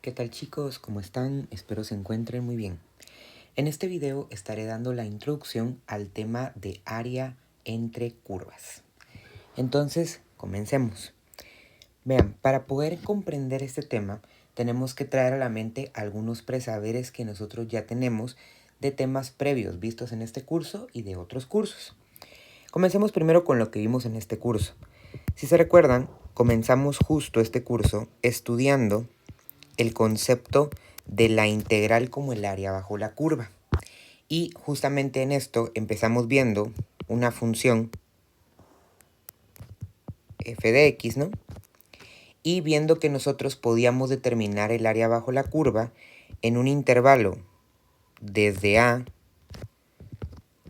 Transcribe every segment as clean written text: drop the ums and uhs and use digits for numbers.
¿Qué tal chicos? ¿Cómo están? Espero se encuentren muy bien. En este video estaré dando la introducción al tema de área entre curvas. Entonces, comencemos. Vean, para poder comprender este tema, tenemos que traer a la mente algunos presaberes que nosotros ya tenemos de temas previos vistos en este curso y de otros cursos. Comencemos primero con lo que vimos en este curso. Si se recuerdan, comenzamos justo este curso estudiando el concepto de la integral como el área bajo la curva. Y justamente en esto empezamos viendo una función f de x, ¿no? Y viendo que nosotros podíamos determinar el área bajo la curva en un intervalo desde a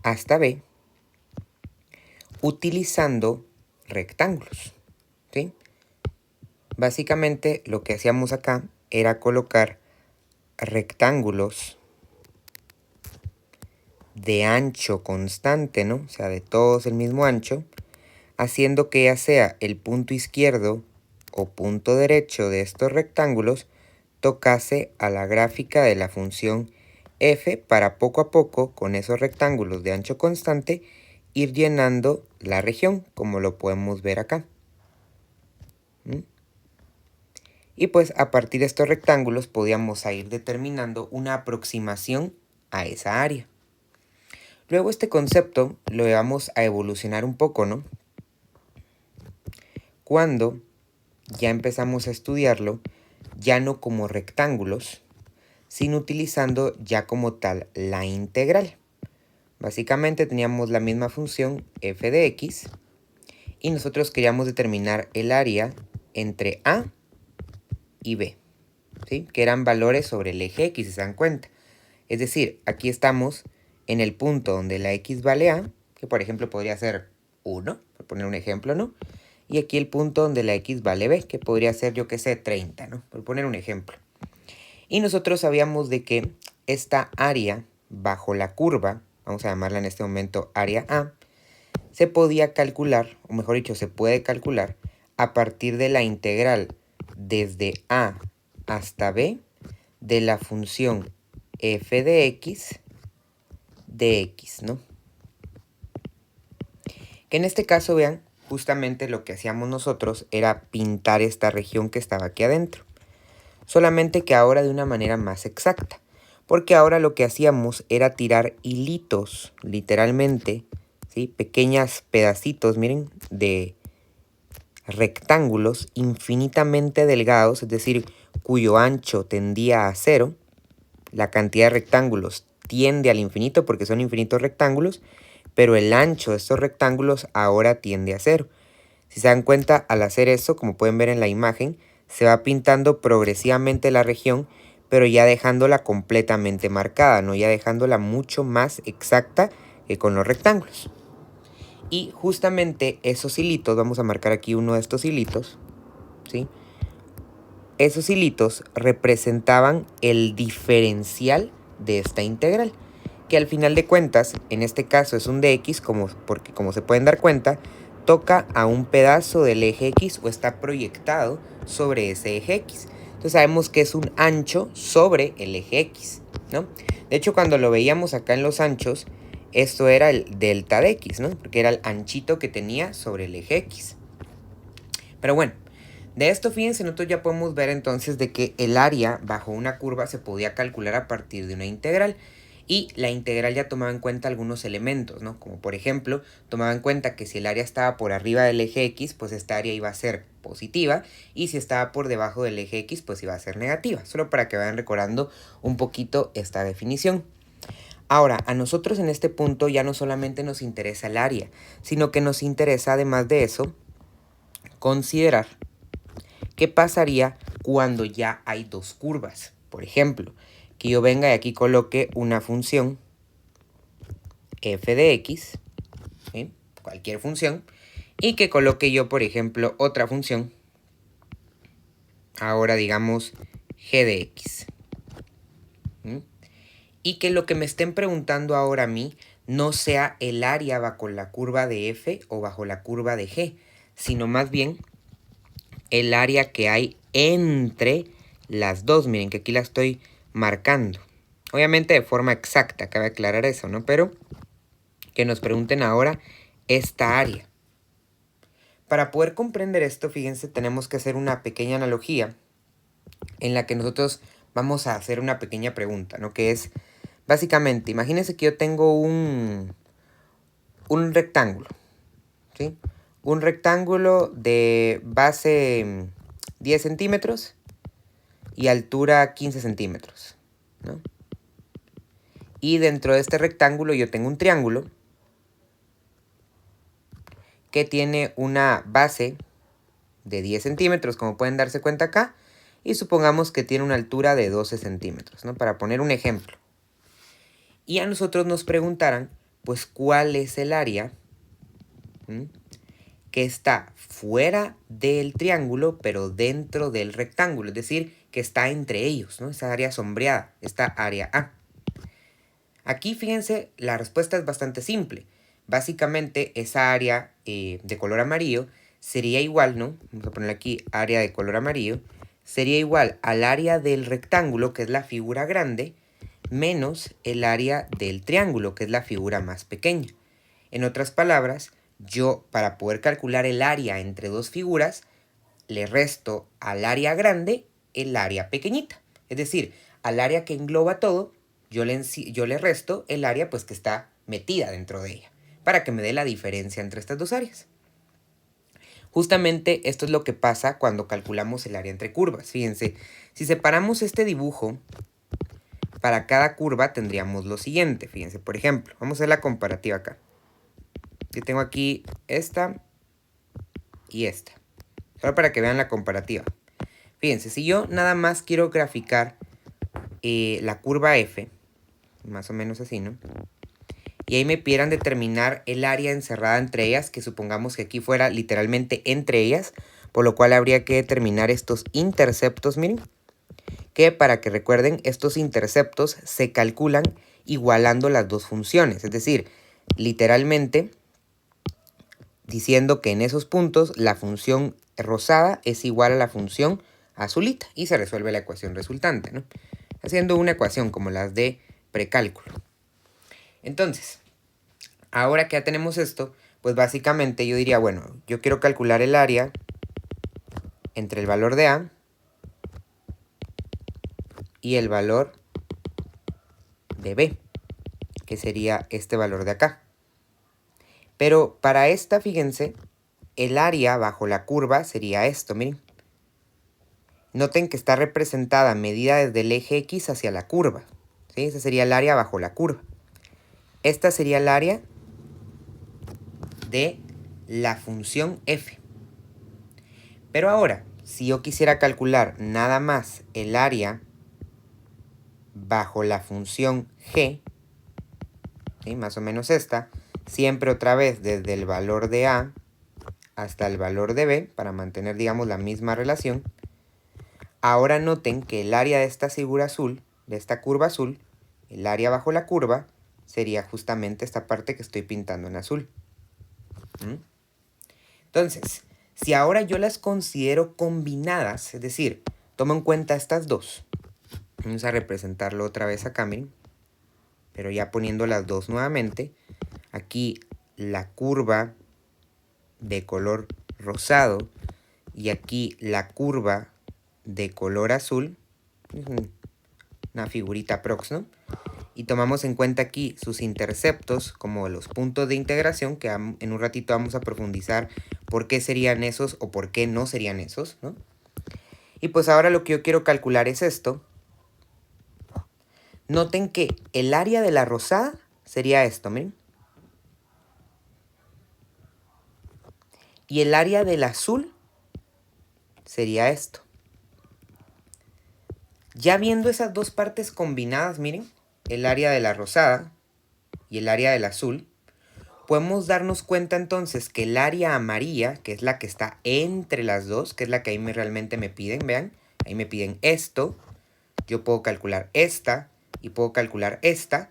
hasta b utilizando rectángulos, ¿sí? Básicamente lo que hacíamos acá era colocar rectángulos de ancho constante, ¿no? O sea, de todos el mismo ancho, haciendo que ya sea el punto izquierdo o punto derecho de estos rectángulos tocase a la gráfica de la función f para poco a poco, con esos rectángulos de ancho constante, ir llenando la región, como lo podemos ver acá. Y pues a partir de estos rectángulos podíamos ir determinando una aproximación a esa área. Luego este concepto lo vamos a evolucionar un poco, ¿no? Cuando ya empezamos a estudiarlo, ya no como rectángulos, sino utilizando ya como tal la integral. Básicamente teníamos la misma función f de x y nosotros queríamos determinar el área entre a y b, ¿sí? Que eran valores sobre el eje x, si se dan cuenta. Es decir, aquí estamos en el punto donde la x vale a, que por ejemplo podría ser 1, por poner un ejemplo, ¿no? Y aquí el punto donde la x vale b, que podría ser, yo que sé, 30, ¿no? Por poner un ejemplo. Y nosotros sabíamos de que esta área bajo la curva, vamos a llamarla en este momento área A, se podía calcular, o mejor dicho, se puede calcular a partir de la integral desde A hasta B de la función f de x, ¿no? Que en este caso, vean, justamente lo que hacíamos nosotros era pintar esta región que estaba aquí adentro. Solamente que ahora de una manera más exacta. Porque ahora lo que hacíamos era tirar hilitos, literalmente, ¿sí? Pequeños pedacitos, miren, de rectángulos infinitamente delgados, es decir, cuyo ancho tendía a 0. La cantidad de rectángulos tiende al infinito porque son infinitos rectángulos, pero el ancho de estos rectángulos ahora tiende a 0. Si se dan cuenta, al hacer eso, como pueden ver en la imagen, se va pintando progresivamente la región, pero ya dejándola completamente marcada, ¿no? Ya dejándola mucho más exacta que con los rectángulos. Y justamente esos hilitos, vamos a marcar aquí uno de estos hilitos, ¿sí? Esos hilitos representaban el diferencial de esta integral, que al final de cuentas, en este caso es un dx, porque como se pueden dar cuenta, toca a un pedazo del eje x o está proyectado sobre ese eje x. Entonces sabemos que es un ancho sobre el eje x, ¿no? De hecho, cuando lo veíamos acá en los anchos, esto era el delta de x, ¿no? Porque era el anchito que tenía sobre el eje x. Pero bueno, de esto fíjense, nosotros ya podemos ver entonces de que el área bajo una curva se podía calcular a partir de una integral. Y la integral ya tomaba en cuenta algunos elementos, ¿no? Como por ejemplo, tomaba en cuenta que si el área estaba por arriba del eje x, pues esta área iba a ser positiva. Y si estaba por debajo del eje x, pues iba a ser negativa. Solo para que vayan recordando un poquito esta definición. Ahora, a nosotros en este punto ya no solamente nos interesa el área, sino que nos interesa además de eso, considerar qué pasaría cuando ya hay dos curvas. Por ejemplo, que yo venga y aquí coloque una función f de x, ¿sí? Cualquier función, y que coloque yo, por ejemplo, otra función, ahora digamos g de x. ¿Sí? Y que lo que me estén preguntando ahora a mí no sea el área bajo la curva de f o bajo la curva de g, sino más bien el área que hay entre las dos, miren que aquí la estoy marcando. Obviamente de forma exacta, cabe aclarar eso, ¿no? Pero que nos pregunten ahora esta área. Para poder comprender esto, fíjense, tenemos que hacer una pequeña analogía en la que nosotros vamos a hacer una pequeña pregunta, ¿no? Que es, básicamente, imagínense que yo tengo un rectángulo, ¿sí? Un rectángulo de base 10 centímetros y altura 15 centímetros, ¿no? Y dentro de este rectángulo yo tengo un triángulo que tiene una base de 10 centímetros, como pueden darse cuenta acá, y supongamos que tiene una altura de 12 centímetros, ¿no? Para poner un ejemplo. Y a nosotros nos preguntaran, pues, ¿cuál es el área que está fuera del triángulo, pero dentro del rectángulo? Es decir, que está entre ellos, ¿no? Esa área sombreada, esta área A. Aquí, fíjense, la respuesta es bastante simple. Básicamente, esa área de color amarillo sería igual, ¿no? Vamos a poner aquí área de color amarillo. Sería igual al área del rectángulo, que es la figura grande, menos el área del triángulo, que es la figura más pequeña. En otras palabras, yo, para poder calcular el área entre dos figuras, le resto al área grande el área pequeñita. Es decir, al área que engloba todo, yo le resto el área pues que está metida dentro de ella, para que me dé la diferencia entre estas dos áreas. Justamente esto es lo que pasa cuando calculamos el área entre curvas. Fíjense, si separamos este dibujo, para cada curva tendríamos lo siguiente. Fíjense, por ejemplo, vamos a hacer la comparativa acá. Yo tengo aquí esta y esta. Solo para que vean la comparativa. Fíjense, si yo nada más quiero graficar la curva F, más o menos así, ¿no? Y ahí me pidieran determinar el área encerrada entre ellas, que supongamos que aquí fuera literalmente entre ellas, por lo cual habría que determinar estos interceptos, miren, que para que recuerden, estos interceptos se calculan igualando las dos funciones, es decir, literalmente diciendo que en esos puntos la función rosada es igual a la función azulita y se resuelve la ecuación resultante, ¿no? Haciendo una ecuación como las de precálculo. Entonces, ahora que ya tenemos esto, pues básicamente yo diría, bueno, yo quiero calcular el área entre el valor de A y el valor de B, que sería este valor de acá. Pero para esta, fíjense, el área bajo la curva sería esto, miren. Noten que está representada medida desde el eje X hacia la curva, ¿sí? Ese sería el área bajo la curva. Esta sería el área de la función f. Pero ahora, si yo quisiera calcular nada más el área bajo la función g, ¿sí? Más o menos esta, siempre otra vez desde el valor de a hasta el valor de b, para mantener, digamos, la misma relación. Ahora noten que el área de esta figura azul, de esta curva azul, el área bajo la curva, sería justamente esta parte que estoy pintando en azul. Entonces, si ahora yo las considero combinadas, es decir, tomo en cuenta estas dos. Vamos a representarlo otra vez acá, miren. Pero ya poniendo las dos nuevamente. Aquí la curva de color rosado y aquí la curva de color azul. Una figurita prox, ¿no? Y tomamos en cuenta aquí sus interceptos como los puntos de integración, que en un ratito vamos a profundizar por qué serían esos o por qué no serían esos, ¿no? Y pues ahora lo que yo quiero calcular es esto. Noten que el área de la rosada sería esto, miren. Y el área del azul sería esto. Ya viendo esas dos partes combinadas, miren, el área de la rosada y el área del azul, podemos darnos cuenta entonces que el área amarilla, que es la que está entre las dos, que es la que ahí realmente me piden, vean, ahí me piden esto, yo puedo calcular esta y puedo calcular esta,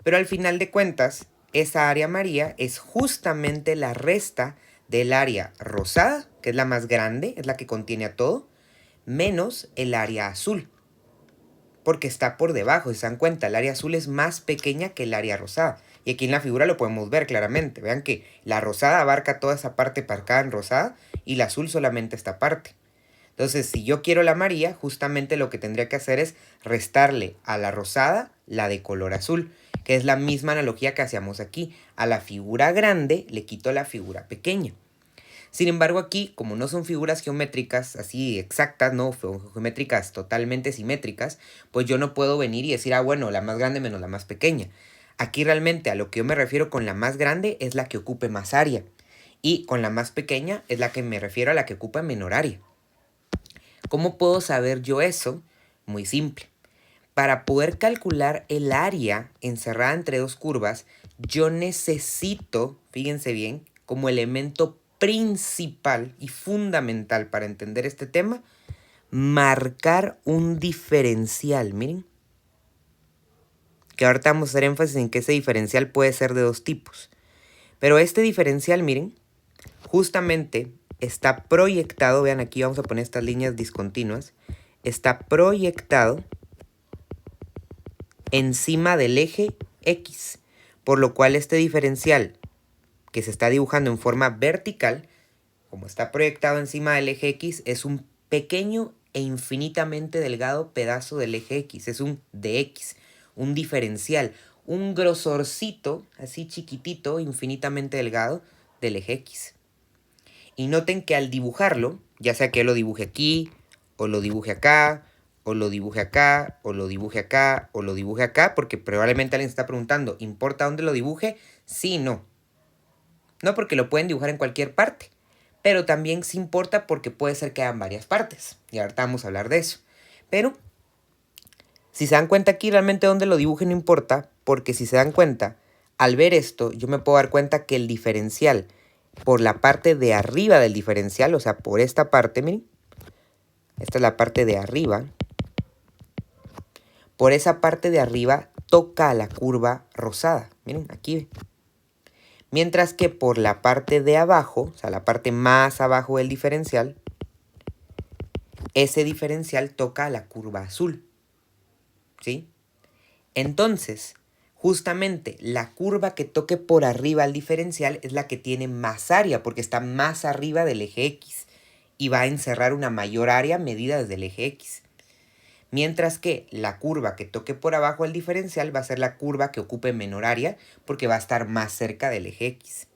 pero al final de cuentas, esa área amarilla es justamente la resta del área rosada, que es la más grande, es la que contiene a todo, menos el área azul, porque está por debajo. Si se dan cuenta, el área azul es más pequeña que el área rosada. Y aquí en la figura lo podemos ver claramente. Vean que la rosada abarca toda esa parte marcada en rosada y la azul solamente esta parte. Entonces, si yo quiero la amarilla, justamente lo que tendría que hacer es restarle a la rosada la de color azul, que es la misma analogía que hacíamos aquí. A la figura grande le quito la figura pequeña. Sin embargo, aquí, como no son figuras geométricas así exactas, no geométricas totalmente simétricas, pues yo no puedo venir y decir, bueno, la más grande menos la más pequeña. Aquí realmente a lo que yo me refiero con la más grande es la que ocupe más área. Y con la más pequeña es la que me refiero a la que ocupa menor área. ¿Cómo puedo saber yo eso? Muy simple. Para poder calcular el área encerrada entre dos curvas, yo necesito, fíjense bien, como elemento principal y fundamental para entender este tema, marcar un diferencial. Miren, que ahorita vamos a hacer énfasis en que ese diferencial puede ser de dos tipos. Pero este diferencial, miren, justamente está proyectado, vean aquí vamos a poner estas líneas discontinuas, está proyectado encima del eje X, por lo cual este diferencial que se está dibujando en forma vertical, como está proyectado encima del eje X, es un pequeño e infinitamente delgado pedazo del eje X, es un dx, un diferencial, un grosorcito así chiquitito, infinitamente delgado del eje X. Y noten que al dibujarlo, ya sea que lo dibuje aquí, o lo dibuje acá, o lo dibuje acá, o lo dibuje acá, o lo dibuje acá, porque probablemente alguien está preguntando, ¿importa dónde lo dibuje? Sí, no. No, porque lo pueden dibujar en cualquier parte, pero también sí importa porque puede ser que hayan varias partes. Y ahorita vamos a hablar de eso. Pero, si se dan cuenta aquí, realmente dónde lo dibuje no importa, porque si se dan cuenta, al ver esto, yo me puedo dar cuenta que el diferencial por la parte de arriba del diferencial, o sea, por esta parte, miren, esta es la parte de arriba, por esa parte de arriba toca a la curva rosada, miren, aquí. Mientras que por la parte de abajo, o sea, la parte más abajo del diferencial, ese diferencial toca a la curva azul, ¿sí? Entonces, justamente la curva que toque por arriba al diferencial es la que tiene más área, porque está más arriba del eje X y va a encerrar una mayor área medida desde el eje X. Mientras que la curva que toque por abajo del diferencial va a ser la curva que ocupe menor área, porque va a estar más cerca del eje X.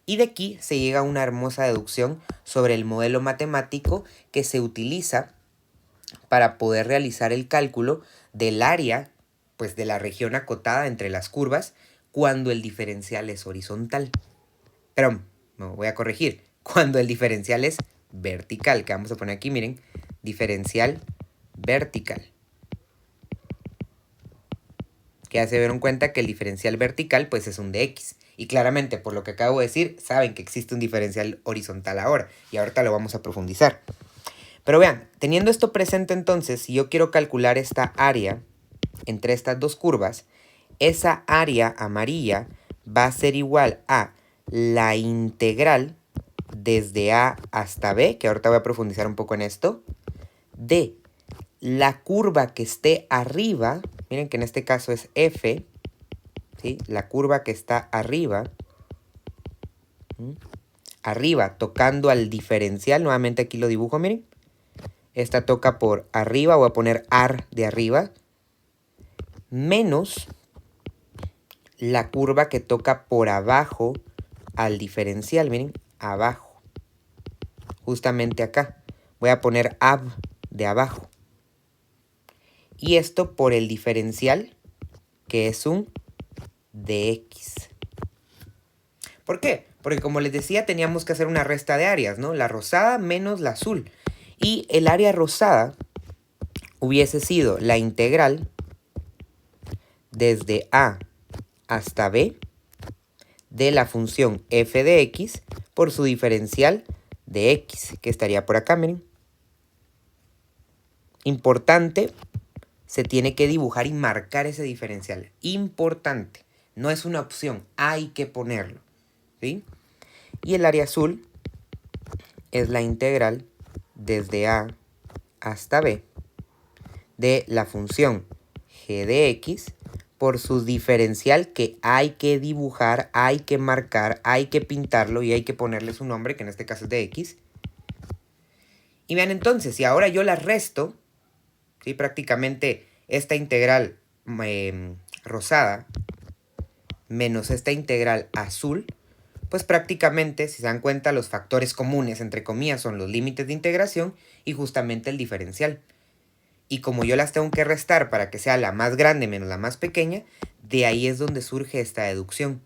Y de aquí se llega a una hermosa deducción sobre el modelo matemático que se utiliza para poder realizar el cálculo del área, pues de la región acotada entre las curvas, cuando el diferencial es horizontal. Pero me voy a corregir, cuando el diferencial es vertical, que vamos a poner aquí, miren, diferencial vertical. Que ya se dieron cuenta que el diferencial vertical pues es un dx. Y claramente, por lo que acabo de decir, saben que existe un diferencial horizontal ahora. Y ahorita lo vamos a profundizar. Pero vean, teniendo esto presente entonces, si yo quiero calcular esta área entre estas dos curvas, esa área amarilla va a ser igual a la integral desde A hasta B, que ahorita voy a profundizar un poco en esto, de la curva que esté arriba, miren que en este caso es F, ¿sí? La curva que está arriba, arriba tocando al diferencial, nuevamente aquí lo dibujo, miren, esta toca por arriba, voy a poner AR de arriba, menos la curva que toca por abajo al diferencial, miren, abajo, justamente acá, voy a poner AB de abajo. Y esto por el diferencial, que es un dx. ¿Por qué? Porque como les decía, teníamos que hacer una resta de áreas, ¿no? La rosada menos la azul. Y el área rosada hubiese sido la integral desde A hasta B de la función f de x por su diferencial de x, que estaría por acá, miren. Importante, se tiene que dibujar y marcar ese diferencial. Importante. No es una opción, hay que ponerlo, ¿sí? Y el área azul es la integral desde A hasta b de la función g de x por su diferencial que hay que dibujar, hay que marcar, hay que pintarlo y hay que ponerle su nombre, que en este caso es de x. Y vean entonces, si ahora yo la resto, ¿sí? Prácticamente esta integral rosada menos esta integral azul, pues prácticamente, si se dan cuenta, los factores comunes, entre comillas, son los límites de integración y justamente el diferencial. Y como yo las tengo que restar para que sea la más grande menos la más pequeña, de ahí es donde surge esta deducción.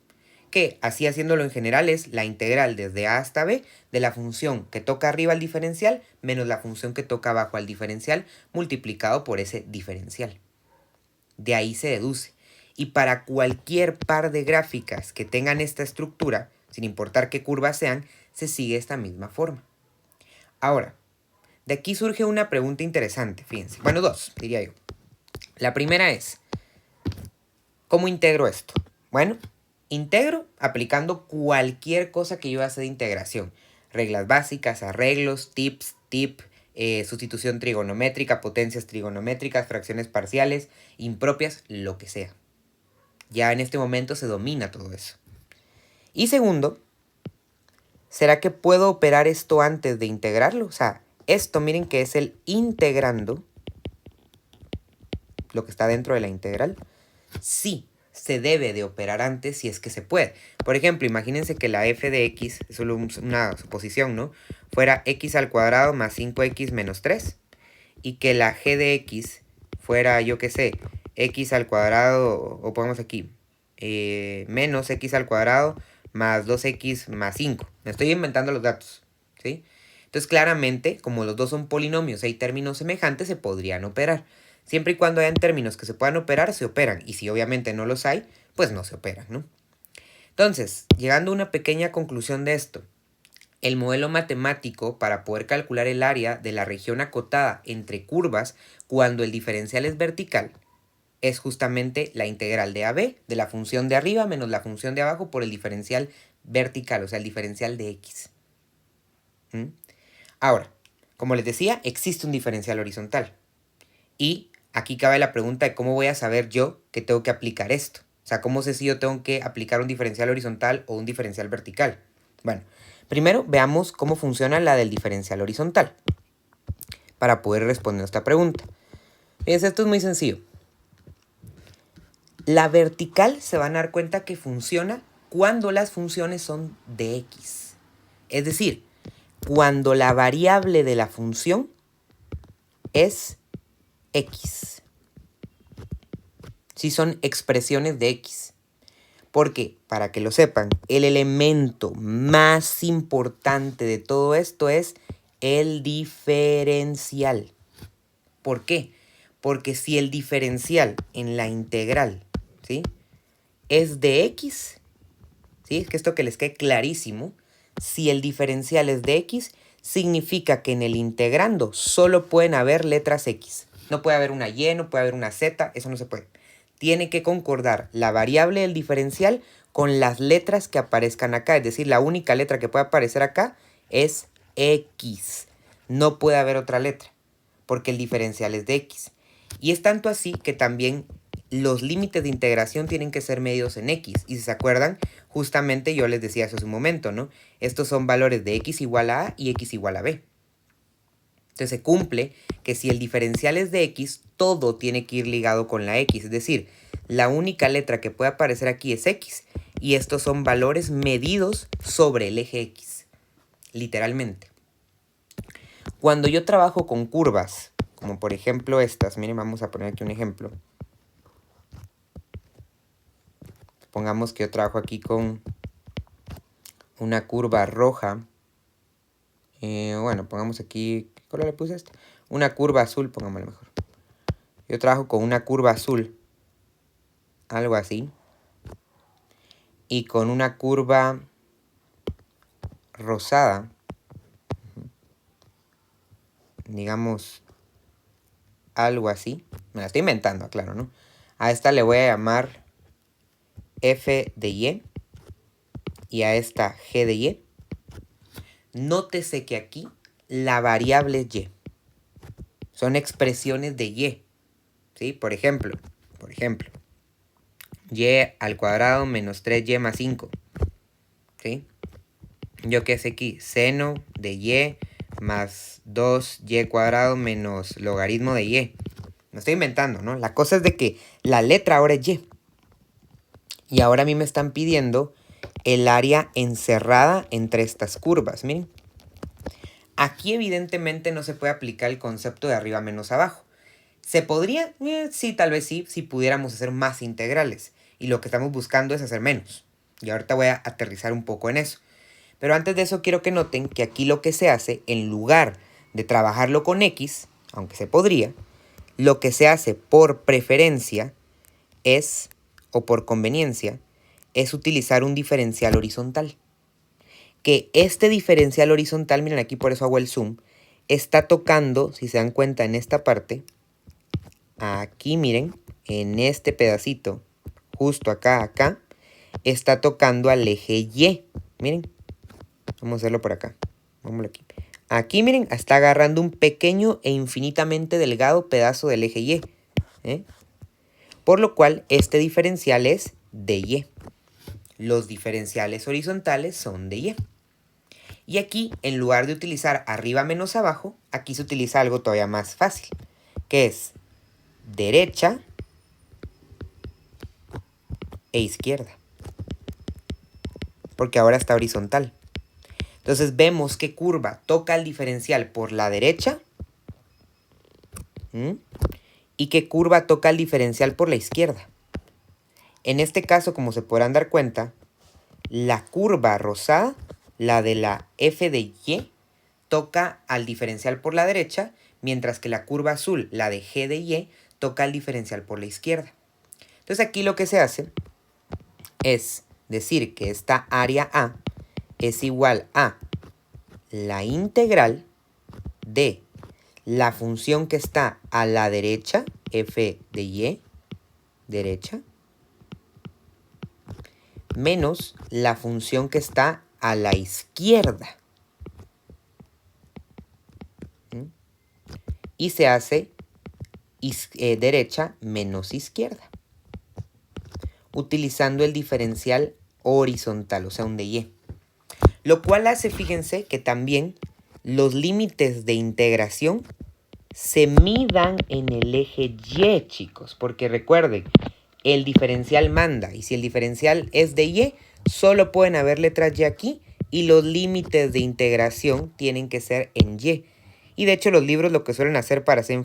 Que, así haciéndolo en general, es la integral desde a hasta b de la función que toca arriba al diferencial menos la función que toca abajo al diferencial multiplicado por ese diferencial. De ahí se deduce. Y para cualquier par de gráficas que tengan esta estructura, sin importar qué curvas sean, se sigue esta misma forma. Ahora, de aquí surge una pregunta interesante, fíjense. Bueno, dos, diría yo. La primera es, ¿cómo integro esto? Bueno, integro aplicando cualquier cosa que yo haga de integración. Reglas básicas, arreglos, tips, sustitución trigonométrica, potencias trigonométricas, fracciones parciales, impropias, lo que sea. Ya en este momento se domina todo eso. Y segundo, ¿será que puedo operar esto antes de integrarlo? O sea, esto miren que es el integrando, lo que está dentro de la integral. Sí, se debe de operar antes si es que se puede. Por ejemplo, imagínense que la f de x, es solo una suposición, ¿no? Fuera x al cuadrado más 5x menos 3. Y que la g de x fuera, yo qué sé, x al cuadrado, o pongamos aquí, menos x al cuadrado más 2x más 5. Me estoy inventando los datos, ¿sí? Entonces, claramente, como los dos son polinomios y hay términos semejantes, se podrían operar. Siempre y cuando hayan términos que se puedan operar, se operan. Y si obviamente no los hay, pues no se operan, ¿no? Entonces, llegando a una pequeña conclusión de esto, el modelo matemático para poder calcular el área de la región acotada entre curvas cuando el diferencial es vertical es justamente la integral de AB, de la función de arriba menos la función de abajo por el diferencial vertical, o sea, el diferencial de X. Ahora, como les decía, existe un diferencial horizontal. Y aquí cabe la pregunta de cómo voy a saber yo que tengo que aplicar esto. O sea, ¿cómo sé si yo tengo que aplicar un diferencial horizontal o un diferencial vertical? Bueno, primero veamos cómo funciona la del diferencial horizontal para poder responder esta pregunta. Fíjense, esto es muy sencillo. La vertical se van a dar cuenta que funciona cuando las funciones son de x. Es decir, cuando la variable de la función es x. Si son expresiones de x. Porque, para que lo sepan, el elemento más importante de todo esto es el diferencial. ¿Por qué? Porque si el diferencial en la integral, ¿sí?, es de x, ¿sí? Es que esto que les quede clarísimo, si el diferencial es de x, significa que en el integrando solo pueden haber letras x. No puede haber una y, no puede haber una z, eso no se puede. Tiene que concordar la variable del diferencial con las letras que aparezcan acá. Es decir, la única letra que puede aparecer acá es x. No puede haber otra letra, porque el diferencial es de x. Y es tanto así que también los límites de integración tienen que ser medidos en x. Y si se acuerdan, justamente yo les decía eso hace un momento, ¿no? Estos son valores de x igual a y x igual a b. Entonces se cumple que si el diferencial es de x, todo tiene que ir ligado con la x. Es decir, la única letra que puede aparecer aquí es x. Y estos son valores medidos sobre el eje x. Literalmente. Cuando yo trabajo con curvas, como por ejemplo estas, miren, vamos a poner aquí un ejemplo. Pongamos que yo trabajo aquí con una curva roja. Bueno, pongamos aquí, ¿qué color le puse esto? Una curva azul, pongámoslo mejor. Yo trabajo con una curva azul, algo así. Y con una curva rosada, digamos, algo así. Me la estoy inventando, claro, ¿no? A esta le voy a llamar f de y y a esta g de y. Nótese que aquí la variable es y. son expresiones de y. ¿Sí? Por ejemplo, y al cuadrado menos 3y más 5. ¿Sí? Yo qué sé aquí, seno de y más 2y cuadrado menos logaritmo de y. Me estoy inventando, ¿no? La cosa es de que la letra ahora es y. Y ahora a mí me están pidiendo el área encerrada entre estas curvas, miren. Aquí evidentemente no se puede aplicar el concepto de arriba menos abajo. ¿Se podría? Sí, tal vez sí, si pudiéramos hacer más integrales. Y lo que estamos buscando es hacer menos. Y ahorita voy a aterrizar un poco en eso. Pero antes de eso quiero que noten que aquí lo que se hace, en lugar de trabajarlo con X, aunque se podría, lo que se hace por preferencia es, o por conveniencia, es utilizar un diferencial horizontal. Que este diferencial horizontal, miren aquí por eso hago el zoom, está tocando, si se dan cuenta en esta parte, aquí miren, en este pedacito, justo acá, está tocando al eje Y. Miren, vamos a hacerlo por acá. Vámonos aquí. Aquí miren, está agarrando un pequeño e infinitamente delgado pedazo del eje Y. Por lo cual, este diferencial es de Y. Los diferenciales horizontales son de Y. Y aquí, en lugar de utilizar arriba menos abajo, aquí se utiliza algo todavía más fácil, que es derecha e izquierda. Porque ahora está horizontal. Entonces vemos que curva toca el diferencial por la derecha. Y que curva toca el diferencial por la izquierda. En este caso, como se podrán dar cuenta, la curva rosada, la de la f de y, toca al diferencial por la derecha, mientras que la curva azul, la de g de y, toca al diferencial por la izquierda. Entonces aquí lo que se hace es decir que esta área A es igual a la integral de la función que está a la derecha, f de y, derecha, menos la función que está a la izquierda. Y se hace derecha menos izquierda, utilizando el diferencial horizontal, o sea, un de y. Lo cual hace, fíjense, que también los límites de integración se midan en el eje Y, chicos. Porque recuerden, el diferencial manda. Y si el diferencial es de Y, solo pueden haber letras Y aquí. Y los límites de integración tienen que ser en Y. Y de hecho los libros lo que suelen hacer para hacer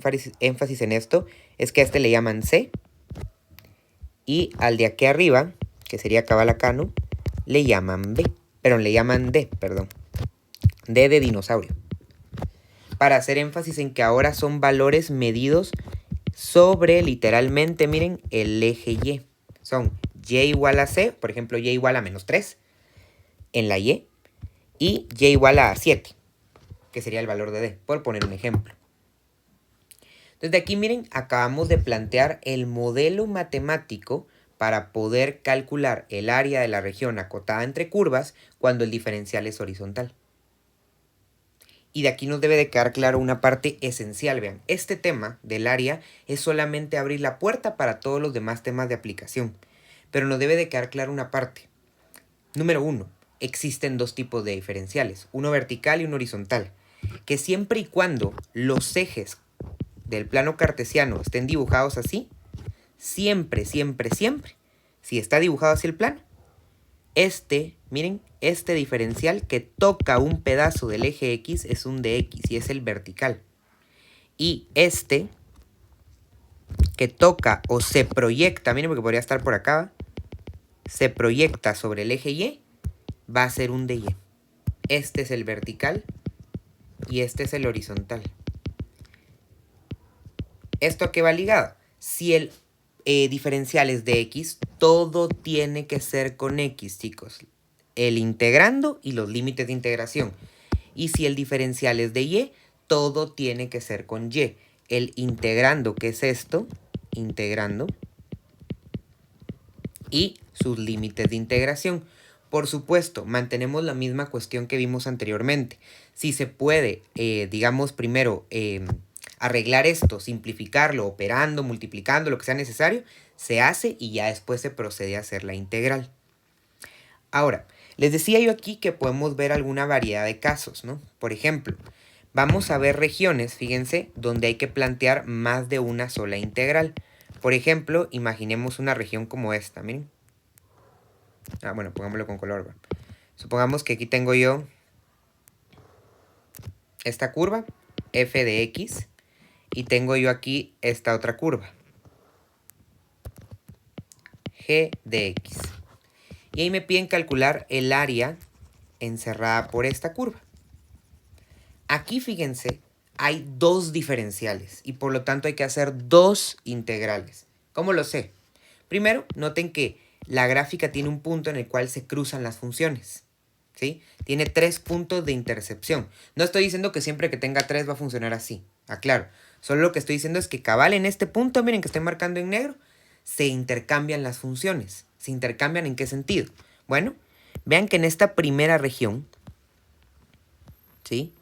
énfasis en esto es que a este le llaman C. Y al de aquí arriba, que sería cabalacano, le llaman B. Pero le llaman D, perdón. D de dinosaurio. Para hacer énfasis en que ahora son valores medidos sobre, literalmente, miren, el eje Y. Son Y igual a C, por ejemplo, Y igual a menos 3 en la Y. Y Y igual a 7, que sería el valor de D, por poner un ejemplo. Desde aquí, miren, acabamos de plantear el modelo matemático para poder calcular el área de la región acotada entre curvas cuando el diferencial es horizontal. Y de aquí nos debe de quedar claro una parte esencial, vean. Este tema del área es solamente abrir la puerta para todos los demás temas de aplicación. Pero nos debe de quedar claro una parte. Número 1. Existen dos tipos de diferenciales, uno vertical y uno horizontal. Que siempre y cuando los ejes del plano cartesiano estén dibujados así, siempre, si está dibujado así el plano, miren, este diferencial que toca un pedazo del eje X es un de X y es el vertical. Y este que toca o se proyecta, miren porque podría estar por acá, se proyecta sobre el eje Y, va a ser un de Y. Este es el vertical y este es el horizontal. ¿Esto a qué va ligado? Si el diferencial es de X, todo tiene que ser con X, chicos. El integrando y los límites de integración. Y si el diferencial es de Y, todo tiene que ser con Y. El integrando, que es esto, integrando, y sus límites de integración. Por supuesto, mantenemos la misma cuestión que vimos anteriormente. Si se puede, digamos, primero arreglar esto, simplificarlo, operando, multiplicando, lo que sea necesario, se hace y ya después se procede a hacer la integral. Ahora, les decía yo aquí que podemos ver alguna variedad de casos, ¿no? Por ejemplo, vamos a ver regiones, fíjense, donde hay que plantear más de una sola integral. Por ejemplo, imaginemos una región como esta, miren. Bueno, pongámoslo con color. Supongamos que aquí tengo yo esta curva, f de x, y tengo yo aquí esta otra curva, g de x. Y ahí me piden calcular el área encerrada por esta curva. Aquí, fíjense, hay dos diferenciales y por lo tanto hay que hacer dos integrales. ¿Cómo lo sé? Primero, noten que la gráfica tiene un punto en el cual se cruzan las funciones. ¿Sí? Tiene 3 puntos de intercepción. No estoy diciendo que siempre que tenga 3 va a funcionar así. Aclaro. Solo lo que estoy diciendo es que cabal en este punto, miren que estoy marcando en negro, se intercambian las funciones. ¿Se intercambian en qué sentido? Bueno, vean que en esta primera región, ¿sí?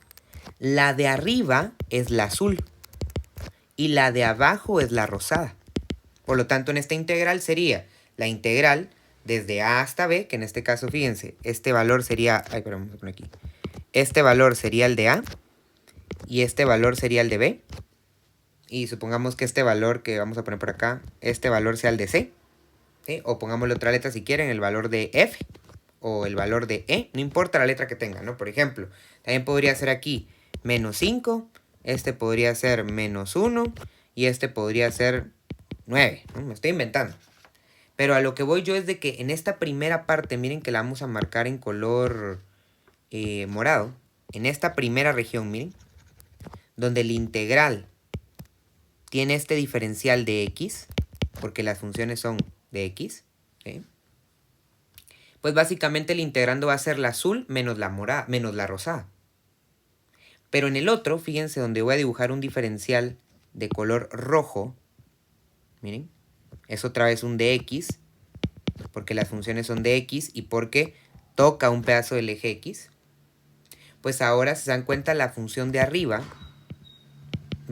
La de arriba es la azul y la de abajo es la rosada. Por lo tanto, en esta integral sería la integral desde A hasta B, que en este caso, fíjense, este valor sería... vamos a poner aquí. Este valor sería el de A y este valor sería el de B. Y supongamos que este valor que vamos a poner por acá, este valor sea el de C. ¿Sí? O pongámosle otra letra si quieren, el valor de F o el valor de E. No importa la letra que tenga, ¿no? Por ejemplo, también podría ser aquí menos 5, este podría ser menos 1 y este podría ser 9. ¿No? Me estoy inventando. Pero a lo que voy yo es de que en esta primera parte, miren que la vamos a marcar en color morado. En esta primera región, miren, donde el integral tiene este diferencial de x, porque las funciones son de x, ¿sí? Pues básicamente el integrando va a ser la azul menos la morada, menos la rosada. Pero en el otro, fíjense, donde voy a dibujar un diferencial de color rojo, miren, es otra vez un dx, porque las funciones son de x y porque toca un pedazo del eje x. Pues ahora, si se dan cuenta, la función de arriba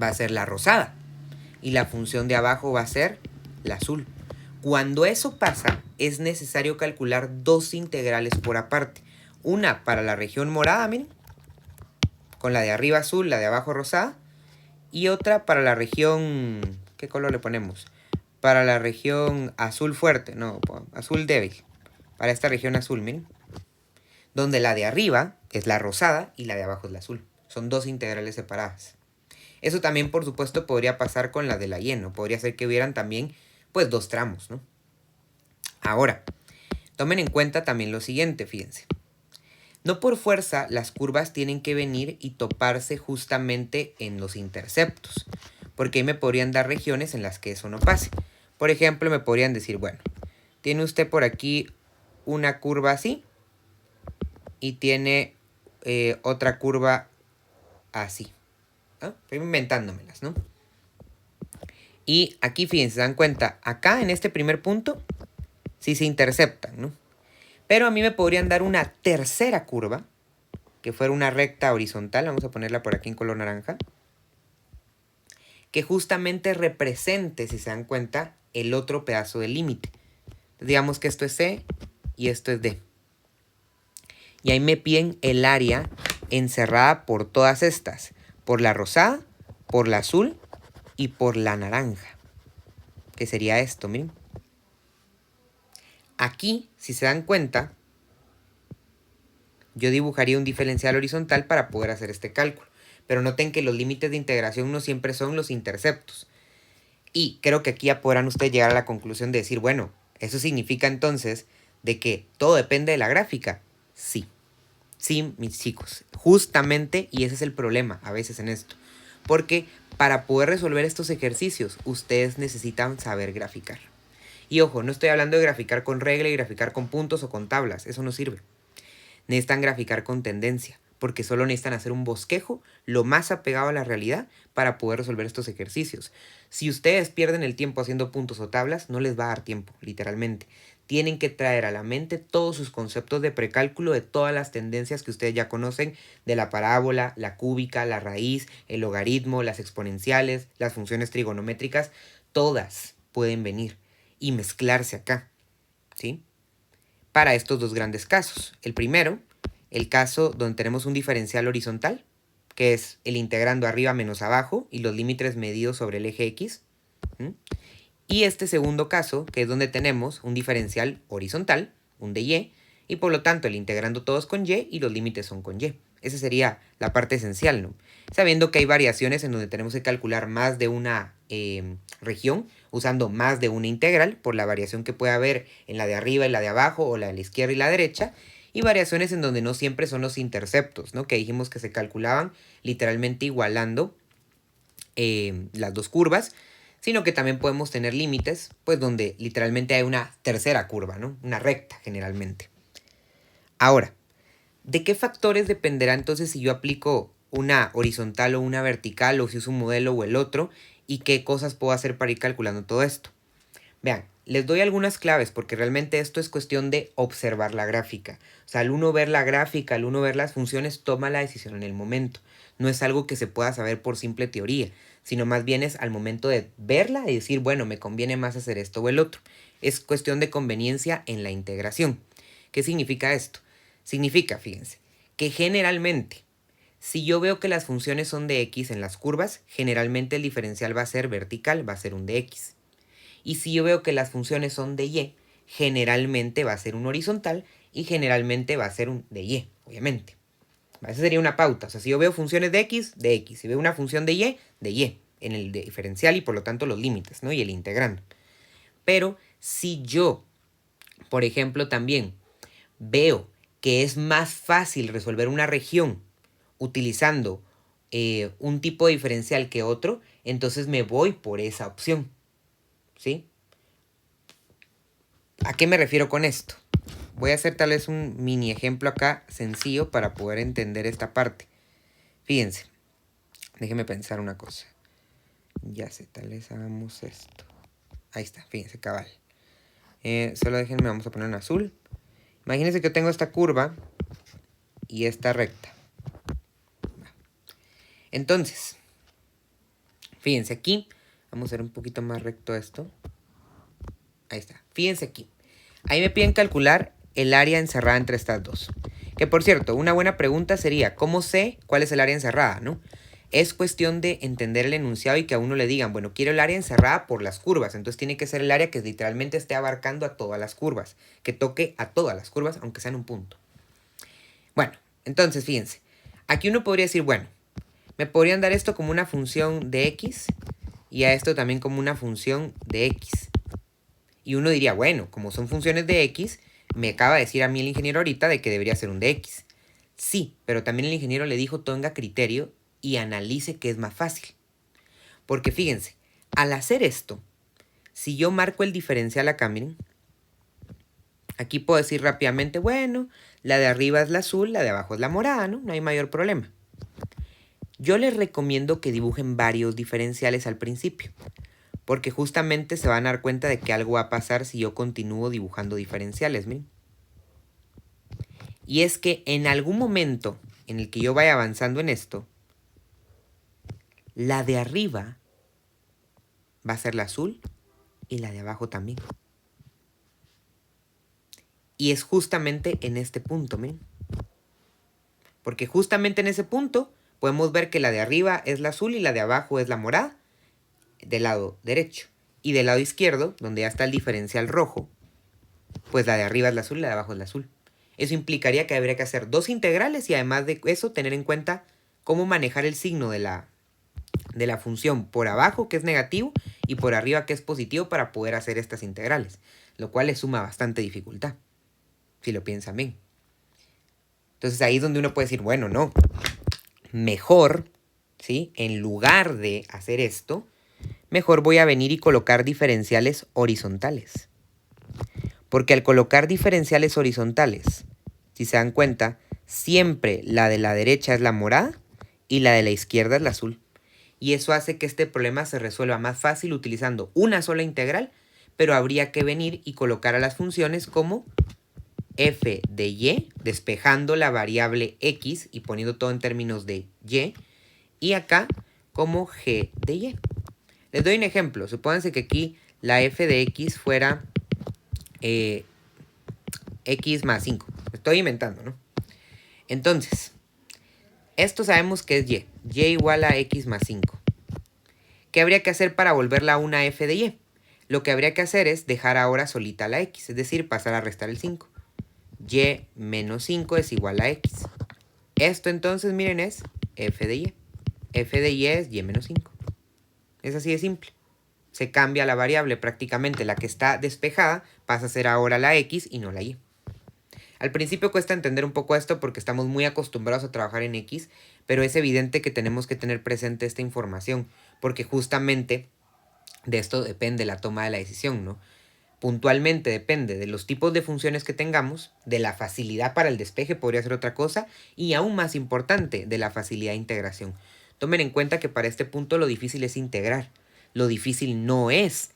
va a ser la rosada y la función de abajo va a ser la azul. Cuando eso pasa, es necesario calcular dos integrales por aparte. Una para la región morada, miren, con la de arriba azul, la de abajo rosada, y otra para la región... ¿Qué color le ponemos? Para la región azul fuerte, no, azul débil. Para esta región azul, miren. Donde la de arriba es la rosada y la de abajo es la azul. Son dos integrales separadas. Eso también, por supuesto, podría pasar con la de la y, ¿no? Podría ser que hubieran también, pues, dos tramos, ¿no? Ahora, tomen en cuenta también lo siguiente, fíjense. No por fuerza las curvas tienen que venir y toparse justamente en los interceptos, porque ahí me podrían dar regiones en las que eso no pase. Por ejemplo, me podrían decir, bueno, tiene usted por aquí una curva así y tiene otra curva así. ¿No? Estoy inventándomelas, ¿no? Y aquí, fíjense, se dan cuenta, acá en este primer punto sí se interceptan, ¿no? Pero a mí me podrían dar una tercera curva, que fuera una recta horizontal, vamos a ponerla por aquí en color naranja, que justamente represente, si se dan cuenta, el otro pedazo del límite. Digamos que esto es C y esto es D. Y ahí me piden el área encerrada por todas estas, por la rosada, por la azul y por la naranja, que sería esto, miren. Aquí, si se dan cuenta, yo dibujaría un diferencial horizontal para poder hacer este cálculo. Pero noten que los límites de integración no siempre son los interceptos. Y creo que aquí ya podrán ustedes llegar a la conclusión de decir, bueno, ¿eso significa entonces de que todo depende de la gráfica? Sí. Sí, mis chicos. Justamente, y ese es el problema a veces en esto. Porque para poder resolver estos ejercicios, ustedes necesitan saber graficar. Y ojo, no estoy hablando de graficar con regla y graficar con puntos o con tablas. Eso no sirve. Necesitan graficar con tendencia, porque solo necesitan hacer un bosquejo lo más apegado a la realidad para poder resolver estos ejercicios. Si ustedes pierden el tiempo haciendo puntos o tablas, no les va a dar tiempo, literalmente. tienen que traer a la mente todos sus conceptos de precálculo de todas las tendencias que ustedes ya conocen, de la parábola, la cúbica, la raíz, el logaritmo, las exponenciales, las funciones trigonométricas, todas pueden venir y mezclarse acá, ¿sí? Para estos dos grandes casos. El primero, el caso donde tenemos un diferencial horizontal, que es el integrando arriba menos abajo y los límites medidos sobre el eje X. Y este segundo caso, que es donde tenemos un diferencial horizontal, un de y por lo tanto el integrando todos con y y los límites son con y. Esa sería la parte esencial, ¿no? Sabiendo que hay variaciones en donde tenemos que calcular más de una región, usando más de una integral, por la variación que puede haber en la de arriba y la de abajo, o la de la izquierda y la derecha, y variaciones en donde no siempre son los interceptos, ¿no? Que dijimos que se calculaban literalmente igualando las dos curvas, sino que también podemos tener límites, pues donde literalmente hay una tercera curva, ¿no? Una recta generalmente. Ahora, ¿de qué factores dependerá entonces si yo aplico una horizontal o una vertical, o si uso un modelo o el otro, y qué cosas puedo hacer para ir calculando todo esto? Vean, les doy algunas claves porque realmente esto es cuestión de observar la gráfica. O sea, al uno ver la gráfica, al uno ver las funciones, toma la decisión en el momento. No es algo que se pueda saber por simple teoría, sino más bien es al momento de verla y decir, bueno, me conviene más hacer esto o el otro. Es cuestión de conveniencia en la integración. ¿Qué significa esto? Significa, fíjense, que generalmente, si yo veo que las funciones son de x en las curvas, generalmente el diferencial va a ser vertical, va a ser un de x. Y si yo veo que las funciones son de y, generalmente va a ser un horizontal y generalmente va a ser un de y, obviamente. Esa sería una pauta. O sea, si yo veo funciones de x, de x. Si veo una función de y, en el diferencial y por lo tanto los límites, ¿no? Y el integrando. Pero si yo, por ejemplo, también veo que es más fácil resolver una región utilizando un tipo de diferencial que otro, entonces me voy por esa opción. ¿Sí? ¿A qué me refiero con esto? Voy a hacer tal vez un mini ejemplo acá sencillo para poder entender esta parte. Fíjense, déjenme pensar una cosa. Ya sé, tal vez hagamos esto. Ahí está, fíjense, cabal. Solo déjenme, vamos a poner en azul. Imagínense que yo tengo esta curva y esta recta. Entonces, fíjense aquí. Vamos a hacer un poquito más recto esto. Ahí está, fíjense aquí. Ahí me piden calcular el área encerrada entre estas dos. Que por cierto, una buena pregunta sería, ¿cómo sé cuál es el área encerrada, no? Es cuestión de entender el enunciado y que a uno le digan, bueno, quiero el área encerrada por las curvas. Entonces tiene que ser el área que literalmente esté abarcando a todas las curvas. Que toque a todas las curvas, aunque sea en un punto. Bueno, entonces fíjense. Aquí uno podría decir, bueno, me podrían dar esto como una función de x y a esto también como una función de x. Y uno diría, bueno, como son funciones de x, me acaba de decir a mí el ingeniero ahorita de que debería ser un de x. Sí, pero también el ingeniero le dijo tenga criterio y analice qué es más fácil. Porque fíjense, al hacer esto, si yo marco el diferencial acá, miren, aquí puedo decir rápidamente, bueno, la de arriba es la azul, la de abajo es la morada, ¿no? No hay mayor problema. Yo les recomiendo que dibujen varios diferenciales al principio, porque justamente se van a dar cuenta de que algo va a pasar si yo continúo dibujando diferenciales, miren. Y es que en algún momento en el que yo vaya avanzando en esto, la de arriba va a ser la azul y la de abajo también. Y es justamente en este punto, miren. Porque justamente en ese punto podemos ver que la de arriba es la azul y la de abajo es la morada, del lado derecho. Y del lado izquierdo, donde ya está el diferencial rojo, pues la de arriba es la azul y la de abajo es la azul. Eso implicaría que habría que hacer dos integrales y además de eso tener en cuenta cómo manejar el signo de la función por abajo, que es negativo, y por arriba, que es positivo, para poder hacer estas integrales. Lo cual le suma bastante dificultad, si lo piensan bien. Entonces ahí es donde uno puede decir, bueno, no, mejor, ¿sí? En lugar de hacer esto, mejor voy a venir y colocar diferenciales horizontales. Porque al colocar diferenciales horizontales, si se dan cuenta, siempre la de la derecha es la morada y la de la izquierda es la azul. Y eso hace que este problema se resuelva más fácil utilizando una sola integral, pero habría que venir y colocar a las funciones como f de y, despejando la variable x y poniendo todo en términos de y acá como g de y. Les doy un ejemplo. Supónganse que aquí la f de x fuera x más 5. Estoy inventando, ¿no? Entonces, esto sabemos que es y. Y igual a x más 5. ¿Qué habría que hacer para volverla a una f de y? Lo que habría que hacer es dejar ahora solita la x, es decir, pasar a restar el 5. Y menos 5 es igual a x. Esto entonces, miren, es f de y. F de y es y menos 5. Es así de simple. Se cambia la variable prácticamente. La que está despejada pasa a ser ahora la x y no la y. Al principio cuesta entender un poco esto porque estamos muy acostumbrados a trabajar en x, pero es evidente que tenemos que tener presente esta información, porque justamente de esto depende la toma de la decisión, ¿no? Puntualmente depende de los tipos de funciones que tengamos, de la facilidad para el despeje, podría ser otra cosa, y aún más importante, de la facilidad de integración. Tomen en cuenta que para este punto lo difícil es integrar. Lo difícil no es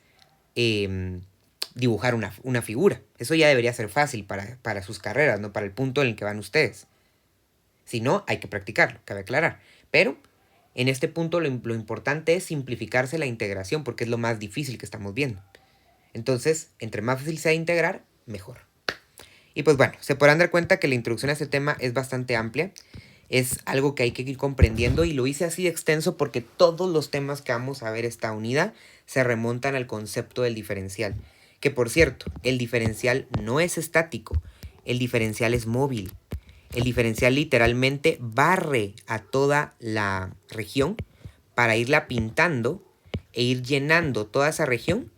dibujar una figura. Eso ya debería ser fácil para sus carreras, ¿no? Para el punto en el que van ustedes. Si no, hay que practicarlo, cabe aclarar. Pero en este punto lo importante es simplificarse la integración porque es lo más difícil que estamos viendo. Entonces, entre más fácil sea integrar, mejor. Y pues bueno, se podrán dar cuenta que la introducción a este tema es bastante amplia. Es algo que hay que ir comprendiendo y lo hice así de extenso porque todos los temas que vamos a ver esta unidad se remontan al concepto del diferencial. Que por cierto, el diferencial no es estático, el diferencial es móvil. El diferencial literalmente barre a toda la región para irla pintando e ir llenando toda esa región.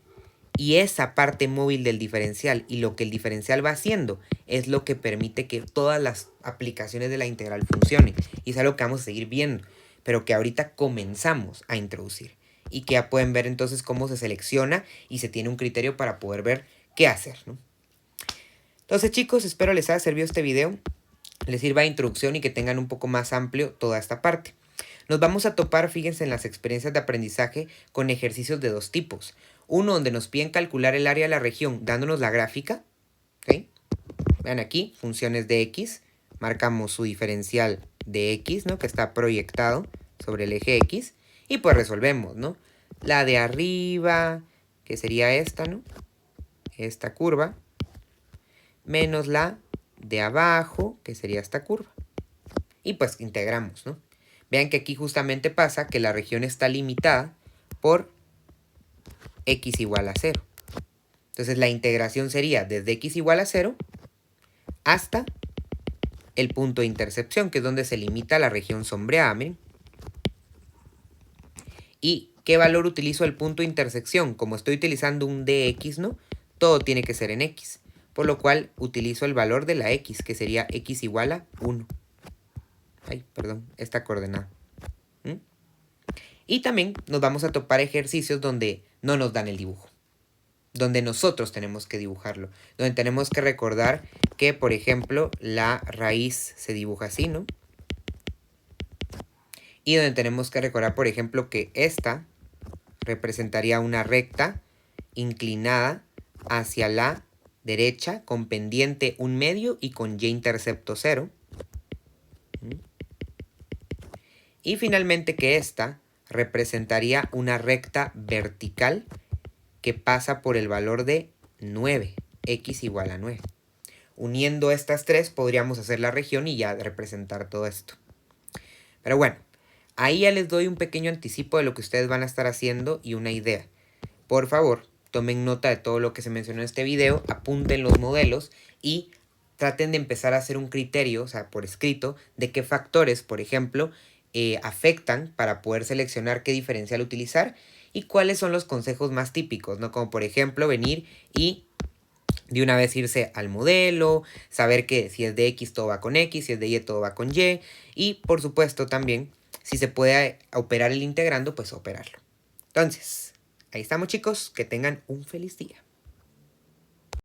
Y esa parte móvil del diferencial y lo que el diferencial va haciendo es lo que permite que todas las aplicaciones de la integral funcionen. Y es algo que vamos a seguir viendo, pero que ahorita comenzamos a introducir. Y que ya pueden ver entonces cómo se selecciona y se tiene un criterio para poder ver qué hacer, ¿no? Entonces, chicos, espero les haya servido este video, les sirva de introducción y que tengan un poco más amplio toda esta parte. Nos vamos a topar, fíjense, en las experiencias de aprendizaje con ejercicios de dos tipos. Uno donde nos piden calcular el área de la región dándonos la gráfica. ¿Okay? Vean aquí, funciones de x. Marcamos su diferencial de x, ¿no? Que está proyectado sobre el eje x. Y pues resolvemos, ¿no? La de arriba, que sería esta, ¿no? Esta curva. Menos la de abajo, que sería esta curva. Y pues integramos, ¿no? Vean que aquí justamente pasa que la región está limitada por x igual a 0. Entonces la integración sería desde x igual a 0 hasta el punto de intercepción, que es donde se limita la región sombreada, miren. ¿Y qué valor utilizo el punto de intersección? Como estoy utilizando un dx, ¿no? Todo tiene que ser en x. Por lo cual utilizo el valor de la x, que sería x igual a 1. Ay, perdón, esta coordenada. Y también nos vamos a topar ejercicios donde no nos dan el dibujo. Donde nosotros tenemos que dibujarlo. Donde tenemos que recordar que, por ejemplo, la raíz se dibuja así, ¿no? Y donde tenemos que recordar, por ejemplo, que esta representaría una recta inclinada hacia la derecha con pendiente 1/2 y con y-intercepto 0. Y finalmente que esta representaría una recta vertical que pasa por el valor de 9, x igual a 9. Uniendo estas tres podríamos hacer la región y ya representar todo esto. Pero bueno, ahí ya les doy un pequeño anticipo de lo que ustedes van a estar haciendo y una idea. Por favor, tomen nota de todo lo que se mencionó en este video, apunten los modelos y traten de empezar a hacer un criterio, o sea, por escrito, de qué factores, por ejemplo, afectan para poder seleccionar qué diferencial utilizar y cuáles son los consejos más típicos, ¿no? Como por ejemplo venir y de una vez irse al modelo, saber que si es de X todo va con X, si es de Y todo va con Y y por supuesto también si se puede operar el integrando, pues operarlo. Entonces, ahí estamos chicos, que tengan un feliz día.